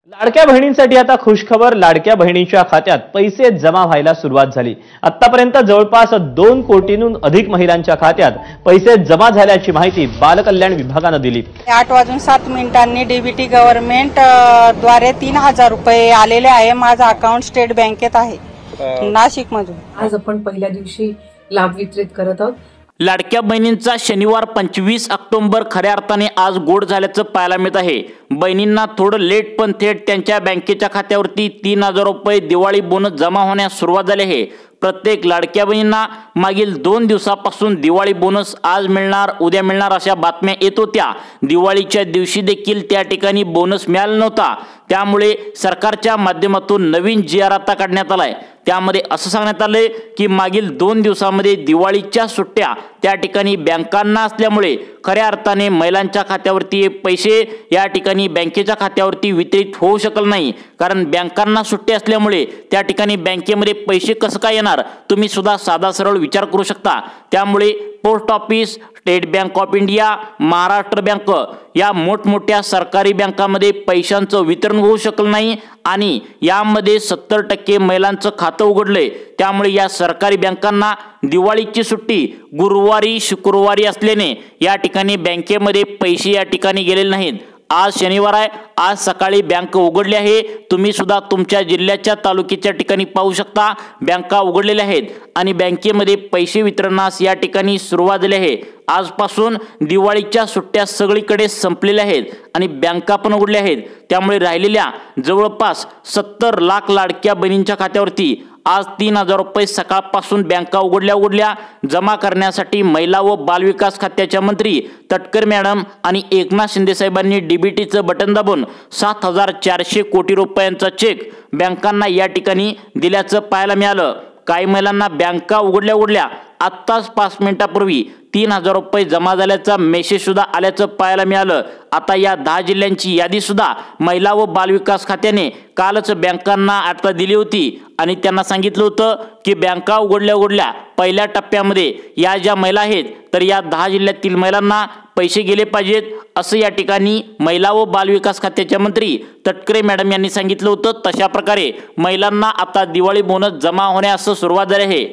लाडक्या बहिणींसाठी आता खुशखबर. लाडक्या बहिणींच्या खात्यात पैसे जमा व्हायला सुरुवात झाली. आतापर्यंत जवळपास 2 कोटींहून अधिक महिलांच्या खात्यात पैसे जमा झाल्याची माहिती बालकल्याण विभागाने दिली. 8:07 डीबीटी गव्हर्नमेंट द्वारे 3000 रुपये आलेले आहे. माझं अकाउंट स्टेट बँकेत आहे नाशिक मधून. आज आपण पहिल्या दिवशी लाभ वितरित करत आहोत. लाडक्या बहिणींचा शनिवार 25 ऑक्टोबर खऱ्या अर्थाने आज गोड झाल्याचं पाहायला मिळत आहे. बहिणींना थोडं लेट पण थेट त्यांच्या बँकेच्या खात्यावरती 3000 रुपये दिवाळी बोनस जमा होण्यास सुरुवात झाली आहे. प्रत्येक लाडक्या बहिणींना मागील 2 दिवसापासून दिवाळी बोनस आज मिळणार, उद्या मिळणार अशा बातम्या येत होत्या. दिवाळीच्या दिवशी देखील त्या ठिकाणी बोनस मिळाला नव्हता. त्यामुळे सरकारच्या माध्यमातून नवीन GR आता काढण्यात आलाय. त्यामध्ये असं सांगण्यात आलंय की मागील 2 दिवसांमध्ये दिवाळीच्या सुट्ट्या त्या ठिकाणी बँकांना असल्यामुळे खऱ्या अर्थाने महिलांच्या खात्यावरती पैसे या ठिकाणी बँकेच्या खात्यावरती वितरित होऊ शकल नाही. कारण बँकांना सुट्टी असल्यामुळे त्या ठिकाणी बँकेमध्ये पैसे कसं काय येणार, तुम्ही सुद्धा साधा सरळ विचार करू शकता. त्यामुळे post office, state bank of India, Maharashtra bank या मोठमोठ्या सरकारी बँकांमध्ये पैशांचं वितरण होऊ शकलं नाही आणि यामध्ये 70% महिलांचं खातं उघडलंय. त्यामुळे या सरकारी बँकांना दिवाळीची सुट्टी गुरुवारी शुक्रवारी असल्याने या ठिकाणी बँकेमध्ये पैसे या ठिकाणी गेलेले नाहीत. आज शनिवार आहे. आज सकाळी बँक उघडली आहे. तुम्ही सुद्धा तुमच्या जिल्ह्याच्या तालुक्याच्या ठिकाणी पाहू शकता बँका उघडलेल्या आहेत आणि बँकेमध्ये पैसे वितरणास या ठिकाणी सुरुवात झाली आहे. आजपासून दिवाळीच्या सुट्ट्या सगळीकडे संपलेल्या आहेत आणि बँका पण उघडल्या आहेत. त्यामुळे राहिलेल्या जवळपास 70 लाख लाडक्या बहिणींच्या खात्यावरती आज 3000 रुपये सकाळपासून बँका उघडल्या जमा करण्यासाठी महिला व बालविकास खात्याच्या मंत्री तटकरे मॅडम आणि एकनाथ शिंदे साहेबांनी डीबीटीचं बटन दाबून 7400 कोटी रुपयांचा चेक बँकांना या ठिकाणी दिल्याचं पाहायला मिळालं. काही महिलांना बँका उघडल्या आत्ताच 5 मिनिटापूर्वी 3000 रुपये जमा झाल्याचा मेसेज सुद्धा आल्याचं पाहायला मिळालं. आता या 10 जिल्ह्यांची यादी सुद्धा महिला व बालविकास खात्याने कालच बँकांना आता दिली होती आणि त्यांना सांगितलं होतं की बँका उघडल्या पहिल्या टप्प्यामध्ये या ज्या महिला आहेत तर या 10 जिल्ह्यातील महिलांना पैसे गेले पाहिजेत असं या ठिकाणी महिला व बालविकास खात्याच्या मंत्री तटकरे मॅडम यांनी सांगितलं होतं. तशा प्रकारे महिलांना आता दिवाळी बोनस जमा होण्यास सुरुवात झाली आहे.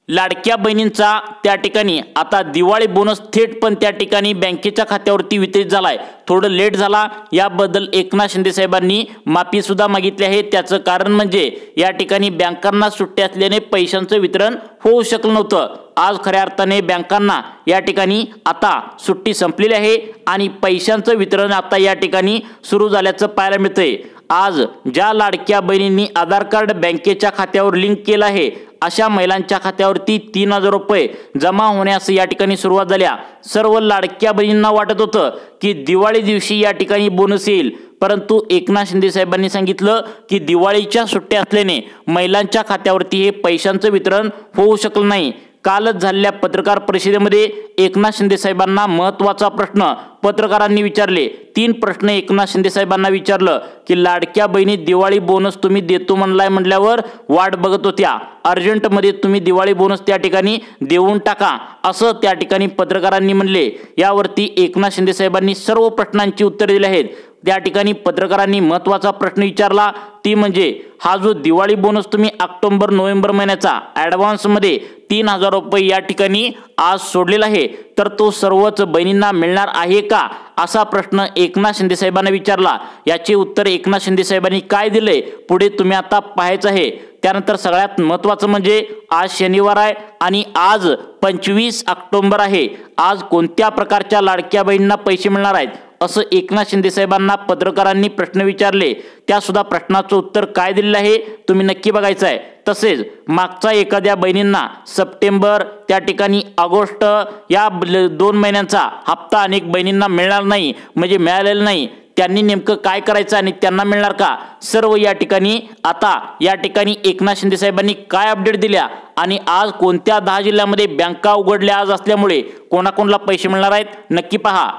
लाडक्या बहिणींचा त्या ठिकाणी आता दिवाळी बोनस थेट पण त्या ठिकाणी बँकेच्या खात्यावरती वितरित झालाय. थोडं लेट झाला याबद्दल एकनाथ शिंदे साहेबांनी माफी सुद्धा मागितली आहे. त्याचं कारण म्हणजे या ठिकाणी बँकांना सुट्टी असल्याने पैशांचं वितरण होऊ शकलं नव्हतं. आज खऱ्या अर्थाने बँकांना या ठिकाणी आता सुट्टी संपलेली आहे आणि पैशांचं वितरण आता या ठिकाणी सुरू झाल्याचं पाहायला मिळतंय. आज ज्या लाडक्या बहिणींनी आधार कार्ड बँकेच्या खात्यावर लिंक केलं आहे अशा महिलांच्या खात्यावरती 3000 रुपये जमा होण्यास या ठिकाणी सुरुवात झाल्या. सर्व लाडक्या बहिणींना वाटत होतं की दिवाळी दिवशी या ठिकाणी बोनस येईल, परंतु एकनाथ शिंदे साहेबांनी सांगितलं की दिवाळीच्या सुट्ट्या असल्याने महिलांच्या खात्यावरती हे पैशांचं वितरण होऊ शकलं नाही. कालच झालेल्या पत्रकार परिषदेमध्ये एकनाथ शिंदे साहेबांना महत्त्वाचा प्रश्न पत्रकारांनी विचारले. 3 प्रश्न एकनाथ शिंदे साहेबांना विचारलं की लाडक्या बहिणी दिवाळी बोनस तुम्ही देतो म्हणल्यावर वाट बघत होत्या, अर्जंटमध्ये तुम्ही दिवाळी बोनस त्या ठिकाणी देऊन टाका असं त्या ठिकाणी पत्रकारांनी म्हणले. यावरती एकनाथ शिंदे साहेबांनी सर्व प्रश्नांची उत्तरे दिली आहेत. त्या ठिकाणी पत्रकारांनी महत्त्वाचा प्रश्न विचारला ती म्हणजे हा जो दिवाळी बोनस तुम्ही ऑक्टोबर नोव्हेंबर महिन्याचा ॲडव्हान्समध्ये 3000 रुपये या ठिकाणी आज सोडलेला आहे तर तो सर्वच बहिणींना मिळणार आहे का असा प्रश्न एकनाथ शिंदे साहेबांना विचारला. याचे उत्तर एकनाथ शिंदे साहेबांनी काय दिले पुढे तुम्ही आता पाहायचं आहे. त्यानंतर सगळ्यात महत्त्वाचं म्हणजे आज शनिवार आहे आणि आज 25 ऑक्टोबर आहे. आज कोणत्या प्रकारच्या लाडक्या बहिणींना पैसे मिळणार आहेत असं एकनाथ शिंदे साहेबांना पत्रकारांनी प्रश्न विचारले. त्या सुद्धा प्रश्नाचं उत्तर काय दिलेलं आहे तुम्ही नक्की बघायचं आहे. तसेच मागचा एखाद्या बहिणींना सप्टेंबर त्या ठिकाणी ऑगस्ट या 2 महिन्यांचा हप्ता अनेक बहिणींना मिळणार नाही म्हणजे मिळालेला नाही. त्यांनी नेमकं काय करायचं आणि त्यांना मिळणार का सर्व या ठिकाणी आता या ठिकाणी एकनाथ शिंदे साहेबांनी काय अपडेट दिल्या आणि आज कोणत्या 10 जिल्ह्यामध्ये बँका उघडल्या आज असल्यामुळे कोणाकोणाला पैसे मिळणार आहेत नक्की पहा.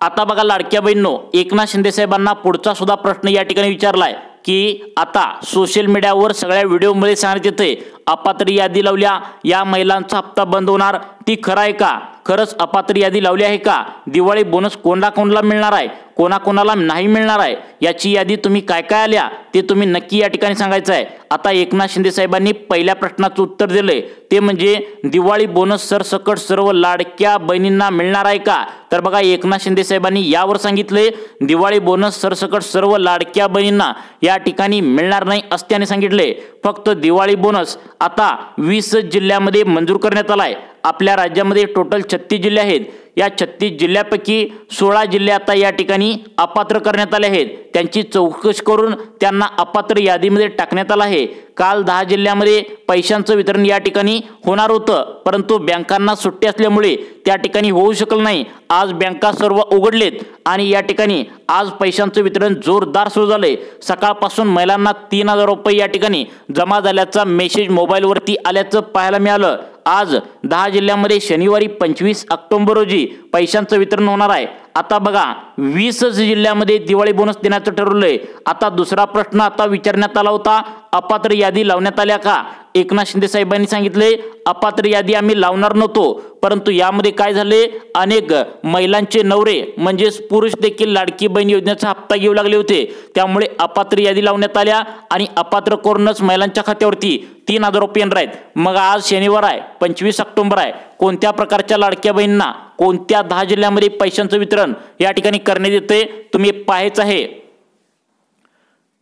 आता बघा लाडक्या बहिणींनो, एकनाथ शिंदे साहेबांना पुढचा सुद्धा प्रश्न या ठिकाणी विचारलाय की आता सोशल मीडियावर सगळ्या व्हिडिओमध्ये सांगण्यात येते अपात्र यादी लावल्या या महिलांचा हप्ता बंद होणार, ती खरं आहे का? खरंच अपात्र यादी लावली आहे का, दिवाळी बोनस कोणाला मिळणार आहे, कोणाला नाही मिळणार आहे, याची यादी तुम्ही काय काय आल्या ते तुम्ही नक्की या ठिकाणी सांगायचं आहे। आता एकनाथ शिंदे साहेबांनी पहिल्या प्रश्नाचं उत्तर दिले, ते म्हणजे दिवाळी बोनस सरसकट सर्व लाडक्या बहिणींना मिळणार आहे का। तर बघा, एकनाथ शिंदे साहेबांनी यावर सांगितले दिवाळी बोनस सरसकट सर्व लाडक्या बहिणींना या ठिकाणी मिळणार नाही असं त्यांनी सांगितले। फक्त दिवाळी बोनस आता 20 जिल्ह्यामध्ये मंजूर करण्यात आलाय। आपल्या राज्यामध्ये टोटल 36 जिल्हे आहेत। या 36 जिल्ह्यापैकी 16 जिल्हे आता या ठिकाणी अपात्र करण्यात आले आहेत। त्यांची चौकशी करून त्यांना अपात्र यादीमध्ये टाकण्यात आलं आहे। काल 10 जिल्ह्यामध्ये पैशांचं वितरण या ठिकाणी होणार होतं, परंतु बँकांना सुट्टी असल्यामुळे त्या ठिकाणी होऊ शकलं नाही। आज बँका सर्व उघडलेत आणि या ठिकाणी आज पैशांचं वितरण जोरदार सुरू झाले। सकाळपासून महिलांना 3000 रुपये या ठिकाणी जमा झाल्याचा मेसेज मोबाईलवरती आल्याचं पाहायला मिळालं। आज 10 जिल्ह्यामध्ये शनिवारी 25 ऑक्टोबर रोजी पैशांचं वितरण होणार आहे। आता बघा, 20 जिल्ह्यामध्ये दिवाळी बोनस देण्याचं ठरवलंय। आता दुसरा प्रश्न आता विचारण्यात आला होता, अपात्र यादी लावण्यात आल्या का। एकनाथ शिंदे साहेबांनी सांगितले अपात्र यादी आम्ही लावणार नव्हतो, परंतु यामध्ये काय झाले, अनेक महिलांचे नवरे म्हणजेच पुरुष देखील लाडकी बहीण योजनेचा हप्ता घेऊ लागले होते। त्यामुळे अपात्र यादी लावण्यात आल्या आणि अपात्र करूनच महिलांच्या खात्यावरती 3000 रुपये येणार आहेत। मग आज शनिवार आहे, 25 ऑक्टोबर आहे, कोणत्या प्रकारच्या लाडक्या बहिणींना कोणत्या 10 जिल्ह्यामध्ये पैशांचं वितरण या ठिकाणी करण्यात येते तुम्ही पाहायचं आहे।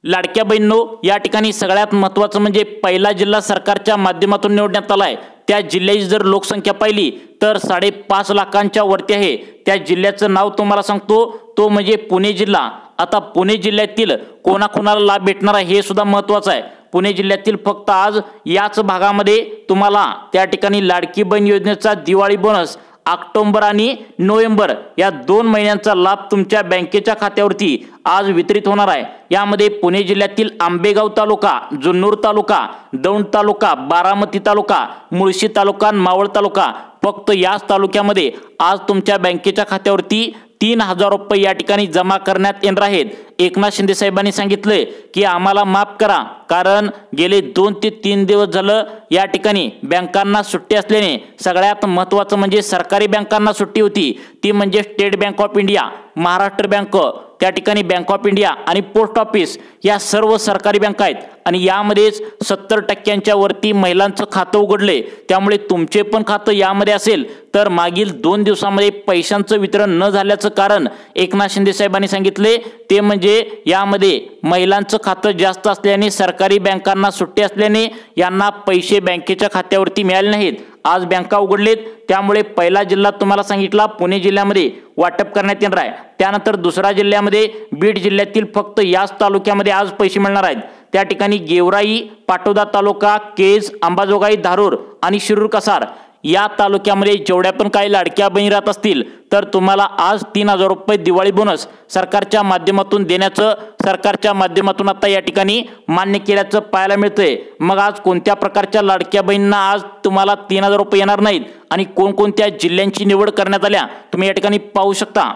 लाडक्या बहिणींनो, या ठिकाणी सगळ्यात महत्त्वाचं म्हणजे पहिला जिल्हा सरकारच्या माध्यमातून निवडण्यात आलाय। त्या जिल्ह्याची जर लोकसंख्या पाहिली तर 5.5 लाखांच्या वरती आहे। त्या जिल्ह्याचं नाव तुम्हाला सांगतो, तो म्हणजे पुणे जिल्हा। आता पुणे जिल्ह्यातील कोणाकोणाला लाभ भेटणार आहे हे सुद्धा महत्त्वाचं आहे। पुणे जिल्ह्यातील फक्त आज याच भागामध्ये तुम्हाला त्या ठिकाणी लाडकी बहीण योजनेचा दिवाळी बोनस ऑक्टोबर आणि नोव्हेंबर या 2 महिन्यांचा लाभ तुमच्या बँकेच्या खात्यावरती आज वितरित होणार आहे। यामध्ये पुणे जिल्ह्यातील आंबेगाव तालुका, जुन्नर तालुका, दौंड तालुका, बारामती तालुका, मुळशी तालुका, मावळ तालुका, फक्त याच तालुक्यामध्ये आज तुमच्या बँकेच्या खात्यावरती 3000 रुपये या ठिकाणी जमा करण्यात येणार आहेत। एकनाथ शिंदे साहेबांनी सांगितले की आम्हाला माफ करा, कारण गेले 2 ते 3 दिवस झालं या ठिकाणी बँकांना सुट्टी असल्याने सगळ्यात महत्त्वाचं म्हणजे सरकारी बँकांना सुट्टी होती, ती म्हणजे state bank of India, Maharashtra bank, त्या ठिकाणी बँक ऑफ इंडिया आणि पोस्ट ऑफिस या सर्व सरकारी बँका आहेत आणि यामध्येच 70% वरती महिलांचं खातं उघडले। त्यामुळे तुमचे पण खातं यामध्ये असेल तर मागील 2 दिवसांमध्ये पैशांचं वितरण न झाल्याचं कारण एकनाथ शिंदे साहेबांनी सांगितले, ते म्हणजे यामध्ये महिलांचं खातं जास्त असल्याने सरकारी बँकांना सुट्टी असल्याने यांना पैसे बँकेच्या खात्यावरती मिळाले नाहीत। आज बँका उघडलेत, त्यामुळे पहिला जिल्हा तुम्हाला सांगितला पुणे जिल्ह्यामध्ये वाटप करण्यात येणार आहे। त्यानंतर दुसरा जिल्ह्यामध्ये बीड जिल्ह्यातील फक्त याच तालुक्यामध्ये आज पैसे मिळणार आहेत। त्या ठिकाणी गेवराई, पाटोदा तालुका, केज, अंबाजोगाई, धारूर आणि शिरूर कसार या तालुक्यामध्ये जेवढ्या पण काही लाडक्या बहिणी राहत असतील तर तुम्हाला आज 3000 रुपये दिवाळी बोनस सरकारच्या माध्यमातून देण्याचं सरकारच्या माध्यमातून आता या ठिकाणी मान्य केल्याचं पाहायला मिळतंय। मग आज कोणत्या प्रकारच्या लाडक्या बहिणींना आज तुम्हाला 3000 रुपये येणार नाहीत आणि कोणकोणत्या जिल्ह्यांची निवड करण्यात आल्या तुम्ही या ठिकाणी पाहू शकता।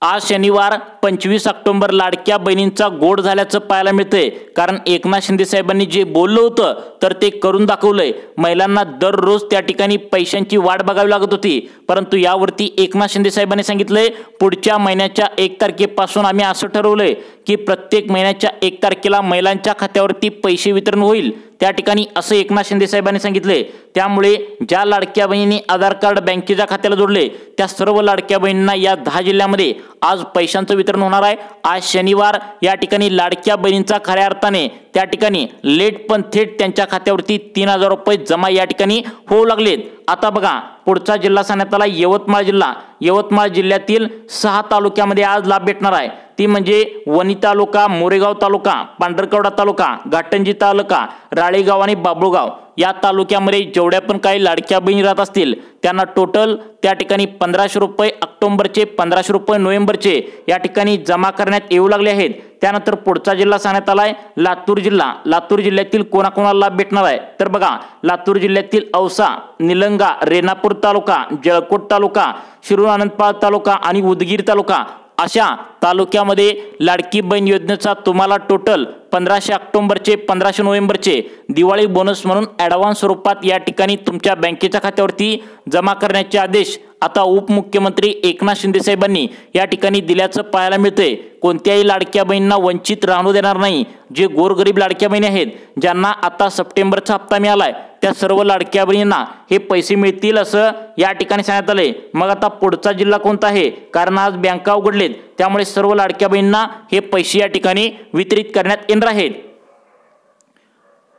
आज शनिवार 25 ऑक्टोबर लाडक्या बहिणींचा गोड झाल्याचं पाहायला मिळतंय, कारण एकनाथ शिंदे साहेबांनी जे बोललं होतं तर ते करून दाखवलंय। महिलांना दररोज त्या ठिकाणी पैशांची वाट बघावी लागत होती, परंतु यावरती एकनाथ शिंदे साहेबांनी सांगितलंय पुढच्या महिन्याच्या 1 तारखेपासून आम्ही असं ठरवलंय की प्रत्येक महिन्याच्या 1 तारखेला महिलांच्या खात्यावरती पैसे वितरण होईल। त्या ठिकाणी असं एकनाथ शिंदे साहेबांनी सांगितले। त्यामुळे ज्या लाडक्या बहिणींनी आधार कार्ड बँकेच्या खात्याला जोडले त्या सर्व लाडक्या बहिणींना या 10 जिल्ह्यामध्ये आज पैशांचं वितरण होणार आहे। आज शनिवार या ठिकाणी लाडक्या बहिणींचा खऱ्या अर्थाने त्या ठिकाणी लेट पण थेट त्यांच्या खात्यावरती 3000 रुपये जमा या ठिकाणी होऊ लागलेत। आता बघा, पुढचा जिल्हा सांगण्यात आला यवतमाळ जिल्हा। यवतमाळ जिल्ह्यातील 6 तालुक्यामध्ये आज लाभ भेटणार आहे, ती म्हणजे वणी तालुका, मोरेगाव तालुका, पांढरकवडा तालुका, घाटंजी तालुका, राळेगाव आणि बाबुळगाव या तालुक्यामध्ये जेवढ्या पण काही लाडक्या बहिणी राहत असतील त्यांना टोटल त्या ठिकाणी 1500 रुपये ऑक्टोबरचे, 1500 रुपये नोव्हेंबरचे या ठिकाणी जमा करण्यात येऊ लागले आहेत। त्यानंतर पुढचा जिल्हा सांगण्यात आलाय लातूर जिल्हा। लातूर जिल्ह्यातील कोणाकोणाला लाभ भेटणार आहे तर बघा, लातूर जिल्ह्यातील औसा, निलंगा, रेणापूर तालुका, जळकोट तालुका, शिरूर आनंदपाळ तालुका आणि उदगीर तालुका अशा तालुक्यामध्ये लाडकी बहीण योजनेचा तुम्हाला टोटल 1500 ऑक्टोबरचे 1500 नोव्हेंबरचे दिवाळी बोनस म्हणून ॲडव्हान्स स्वरूपात या ठिकाणी तुमच्या बँकेच्या खात्यावरती जमा करण्याचे आदेश आता उपमुख्यमंत्री एकनाथ शिंदे साहेबांनी या ठिकाणी दिल्याचं पाहायला मिळतंय। कोणत्याही लाडक्या बहिणींना वंचित राहू देणार नाही। जे गोरगरीब लाडक्या बहिणी आहेत, ज्यांना आता सप्टेंबरचा हप्ता मिळालाय, त्या सर्व लाडक्या बहिणींना हे पैसे मिळतील असं या ठिकाणी सांगण्यात आलंय। मग आता पुढचा जिल्हा कोणता आहे? कारण आज बँका उघडलेत, त्यामुळे सर्व लाडक्या बहिणींना हे पैसे या ठिकाणी वितरित करण्यात येणार आहेत।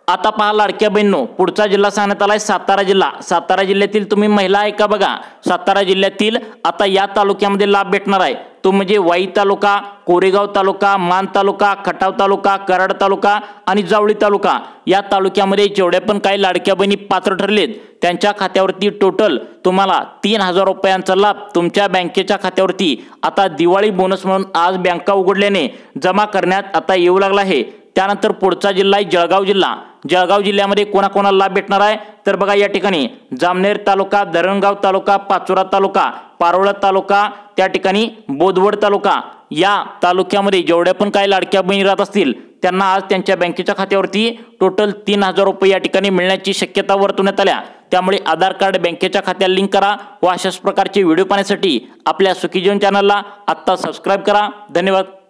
आता पहा लाडक्या बहिणींनो, पुढचा जिल्हा सांगण्यात आलाय सातारा जिल्हा। सातारा जिल्ह्यातील तुम्ही महिला आहे का बघा। सातारा जिल्ह्यातील आता या तालुक्यामध्ये लाभ भेटणार आहे, तो म्हणजे वाई तालुका, कोरेगाव तालुका, मान तालुका, खटाव तालुका, कराड तालुका आणि जावळी तालुका। या तालुक्यामध्ये जेवढ्या पण काही लाडक्या बहिणी पात्र ठरलेत, त्यांच्या खात्यावरती टोटल तुम्हाला 3000 रुपयांचा लाभ तुमच्या बँकेच्या खात्यावरती आता दिवाळी बोनस म्हणून आज बँका उघडल्याने जमा करण्यात आता येऊ लागला आहे। त्यानंतर पुढचा जिल्हा आहे जळगाव जिल्हा। जळगाव जिल्ह्यामध्ये कोणाकोणाला लाभ भेटणार आहे तर बघा, या ठिकाणी जामनेर तालुका, धरणगाव तालुका, पाचोरा तालुका, पारोळा तालुका, त्या ठिकाणी बोदवड तालुका, या तालुक्यामध्ये जेवढ्या पण काही लाडक्या बहिणी राहत असतील त्यांना आज त्यांच्या बँकेच्या खात्यावरती टोटल 3000 रुपये या ठिकाणी मिळण्याची शक्यता वर्तवण्यात आल्या। त्यामुळे आधार कार्ड बँकेच्या खात्याला लिंक करा व अशाच प्रकारचे व्हिडिओ पाहण्यासाठी आपल्या सुखी जीवन चॅनलला आत्ता सबस्क्राईब करा। धन्यवाद।